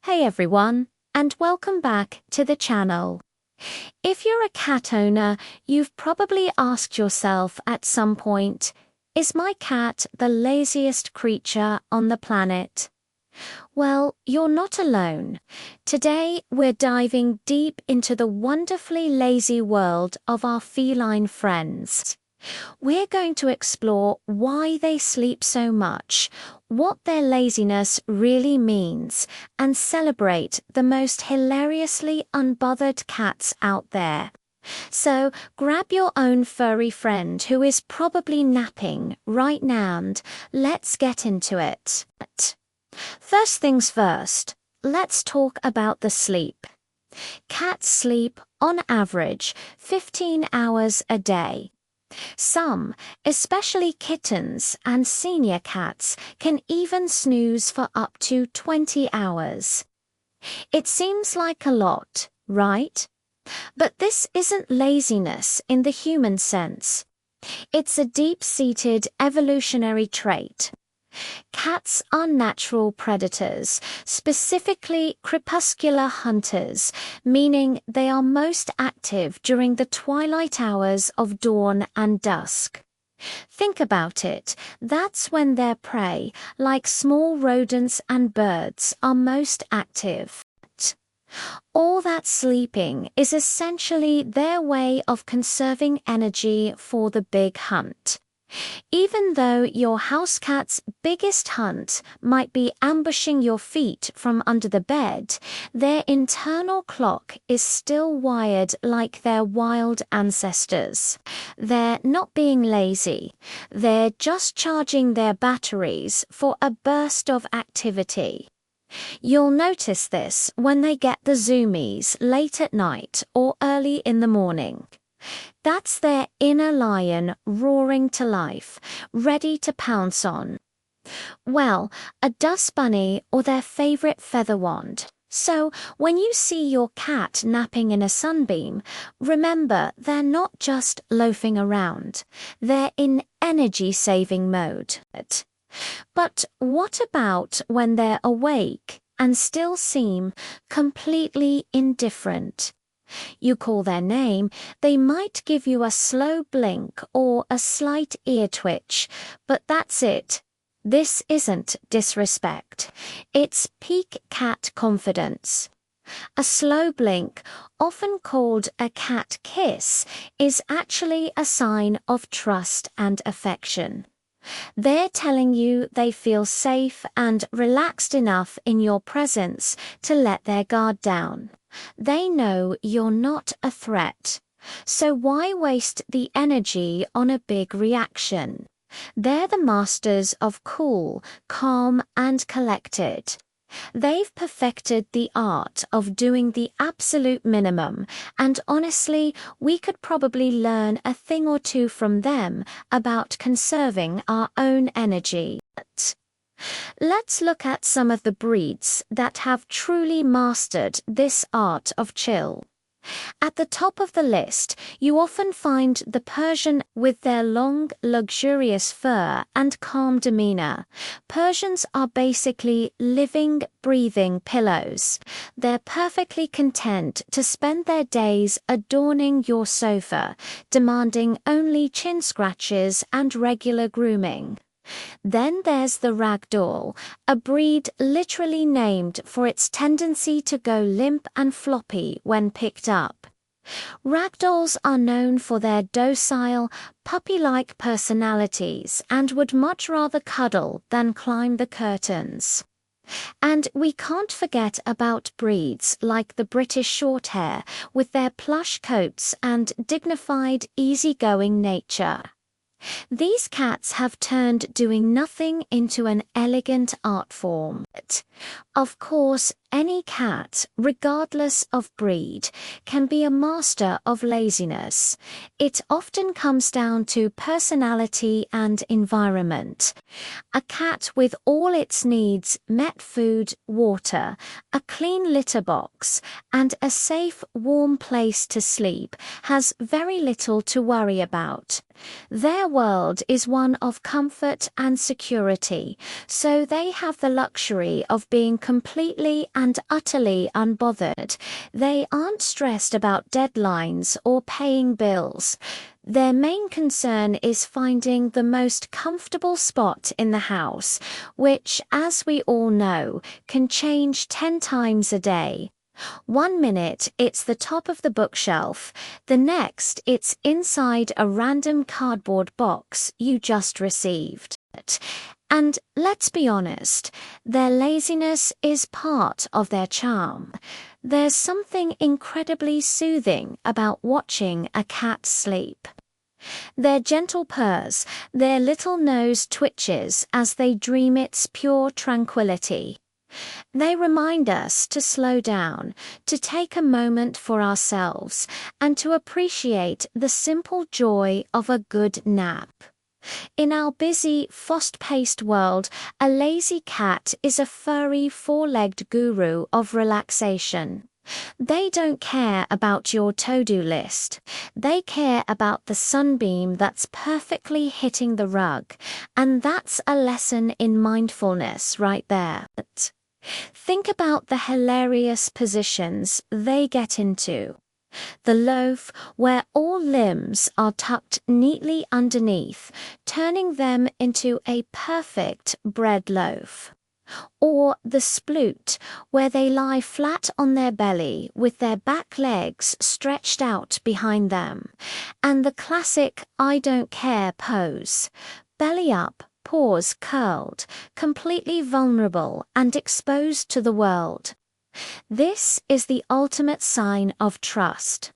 Hey everyone, and welcome back to the channel. If you're a cat owner, you've probably asked yourself at some point, is my cat the laziest creature on the planet? Well, you're not alone. Today, we're diving deep into the wonderfully lazy world of our feline friends. We're going to explore why they sleep so much, what their laziness really means, and celebrate the most hilariously unbothered cats out there. So grab your own furry friend who is probably napping right now and let's get into it. First things first, let's talk about the sleep. Cats sleep, on average, 15 hours a day. Some, especially kittens and senior cats, can even snooze for up to 20 hours. It seems like a lot, right? But this isn't laziness in the human sense. It's a deep-seated evolutionary trait. Cats are natural predators, specifically crepuscular hunters, meaning they are most active during the twilight hours of dawn and dusk. Think about it, that's when their prey, like small rodents and birds, are most active. All that sleeping is essentially their way of conserving energy for the big hunt. Even though your house cat's biggest hunt might be ambushing your feet from under the bed, their internal clock is still wired like their wild ancestors. They're not being lazy, they're just charging their batteries for a burst of activity. You'll notice this when they get the zoomies late at night or early in the morning. That's their inner lion roaring to life, ready to pounce on. Well, a dust bunny or their favorite feather wand. So, when you see your cat napping in a sunbeam, remember they're not just loafing around. They're in energy-saving mode. But what about when they're awake and still seem completely indifferent? You call their name, they might give you a slow blink or a slight ear twitch, but that's it. This isn't disrespect. It's peak cat confidence. A slow blink, often called a cat kiss, is actually a sign of trust and affection. They're telling you they feel safe and relaxed enough in your presence to let their guard down. They know you're not a threat. So why waste the energy on a big reaction? They're the masters of cool, calm, and collected. They've perfected the art of doing the absolute minimum, and honestly, we could probably learn a thing or two from them about conserving our own energy. Let's look at some of the breeds that have truly mastered this art of chill. At the top of the list, you often find the Persian with their long, luxurious fur and calm demeanor. Persians are basically living, breathing pillows. They're perfectly content to spend their days adorning your sofa, demanding only chin scratches and regular grooming. Then there's the ragdoll, a breed literally named for its tendency to go limp and floppy when picked up. Ragdolls are known for their docile, puppy-like personalities and would much rather cuddle than climb the curtains. And we can't forget about breeds like the British Shorthair with their plush coats and dignified, easygoing nature. These cats have turned doing nothing into an elegant art form. Of course, any cat, regardless of breed, can be a master of laziness. It often comes down to personality and environment. A cat with all its needs met, food, water, a clean litter box, and a safe, warm place to sleep, has very little to worry about. Their world is one of comfort and security, so they have the luxury of being completely and and utterly unbothered. They aren't stressed about deadlines or paying bills. Their main concern is finding the most comfortable spot in the house, which, as we all know, can change 10 times a day. One minute it's the top of the bookshelf, the next it's inside a random cardboard box you just received. And let's be honest, their laziness is part of their charm. There's something incredibly soothing about watching a cat sleep. Their gentle purrs, their little nose twitches as they dream its pure tranquility. They remind us to slow down, to take a moment for ourselves, and to appreciate the simple joy of a good nap. In our busy, fast-paced world, a lazy cat is a furry, four-legged guru of relaxation. They don't care about your to-do list. They care about the sunbeam that's perfectly hitting the rug, and that's a lesson in mindfulness right there. Think about the hilarious positions they get into. The loaf, where all limbs are tucked neatly underneath, turning them into a perfect bread loaf. Or the sploot, where they lie flat on their belly with their back legs stretched out behind them. And the classic I don't care pose. Belly up, paws curled, completely vulnerable and exposed to the world. This is the ultimate sign of trust.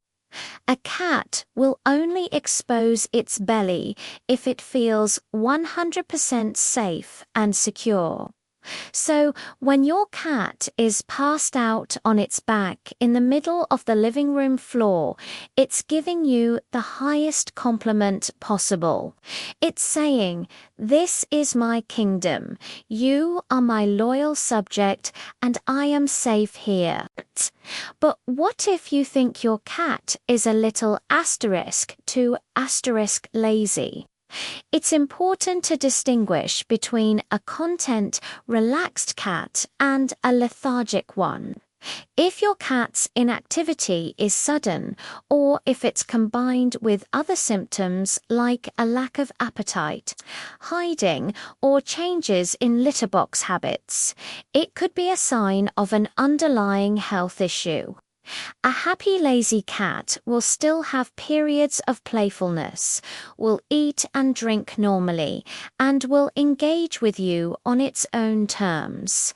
A cat will only expose its belly if it feels 100% safe and secure. So, when your cat is passed out on its back in the middle of the living room floor, it's giving you the highest compliment possible. It's saying, "This is my kingdom. You are my loyal subject, and I am safe here." But what if you think your cat is a little asterisk to asterisk lazy? It's important to distinguish between a content, relaxed cat and a lethargic one. If your cat's inactivity is sudden, or if it's combined with other symptoms like a lack of appetite, hiding, or changes in litter box habits, it could be a sign of an underlying health issue. A happy lazy cat will still have periods of playfulness, will eat and drink normally, and will engage with you on its own terms.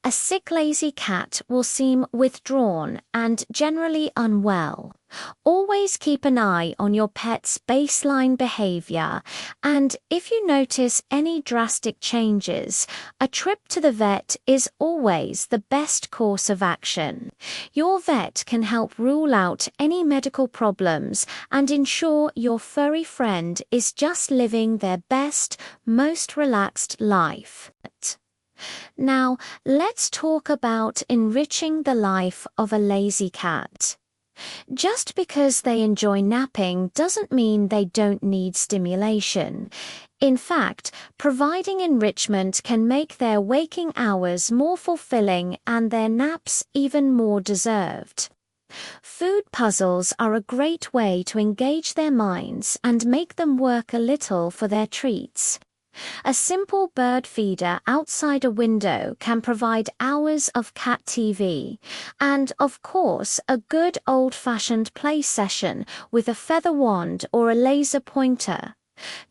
A sick lazy cat will seem withdrawn and generally unwell. Always keep an eye on your pet's baseline behavior, and if you notice any drastic changes, a trip to the vet is always the best course of action. Your vet can help rule out any medical problems and ensure your furry friend is just living their best, most relaxed life. Now, let's talk about enriching the life of a lazy cat. Just because they enjoy napping doesn't mean they don't need stimulation. In fact, providing enrichment can make their waking hours more fulfilling and their naps even more deserved. Food puzzles are a great way to engage their minds and make them work a little for their treats. A simple bird feeder outside a window can provide hours of cat TV, and of course a good old-fashioned play session with a feather wand or a laser pointer.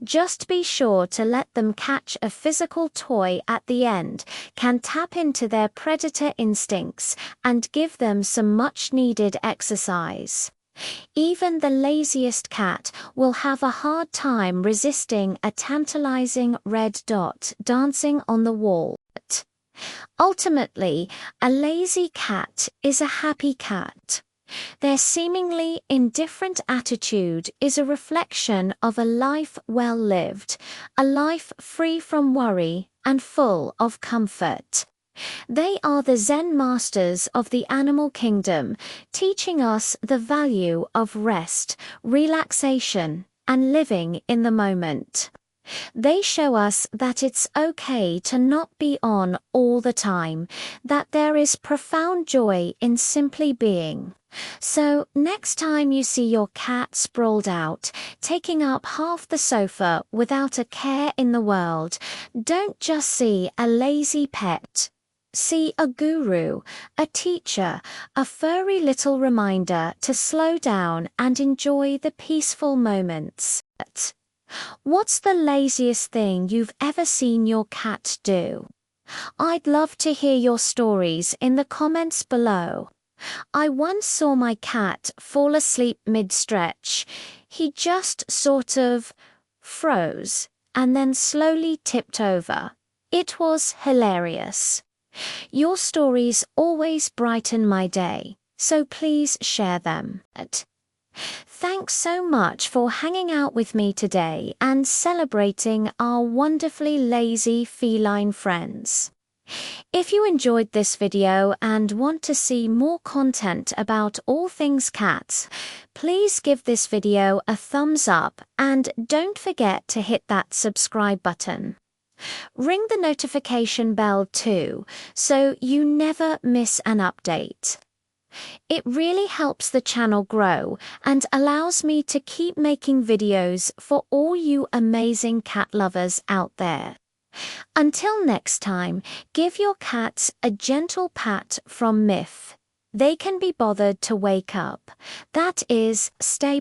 Just be sure to let them catch a physical toy at the end, can tap into their predator instincts, and give them some much-needed exercise. Even the laziest cat will have a hard time resisting a tantalizing red dot dancing on the wall. Ultimately, a lazy cat is a happy cat. Their seemingly indifferent attitude is a reflection of a life well lived, a life free from worry and full of comfort. They are the Zen masters of the animal kingdom, teaching us the value of rest, relaxation, and living in the moment. They show us that it's okay to not be on all the time, that there is profound joy in simply being. So, next time you see your cat sprawled out, taking up half the sofa without a care in the world, don't just see a lazy pet. See a guru, a teacher, a furry little reminder to slow down and enjoy the peaceful moments. What's the laziest thing you've ever seen your cat do? I'd love to hear your stories in the comments below. I once saw my cat fall asleep mid-stretch. He just sort of froze and then slowly tipped over. It was hilarious. Your stories always brighten my day, so please share them. Thanks so much for hanging out with me today and celebrating our wonderfully lazy feline friends. If you enjoyed this video and want to see more content about all things cats, please give this video a thumbs up and don't forget to hit that subscribe button. Ring the notification bell too, so you never miss an update. It really helps the channel grow and allows me to keep making videos for all you amazing cat lovers out there. Until next time, give your cats a gentle pat from Myth. They can be bothered to wake up. That is, stay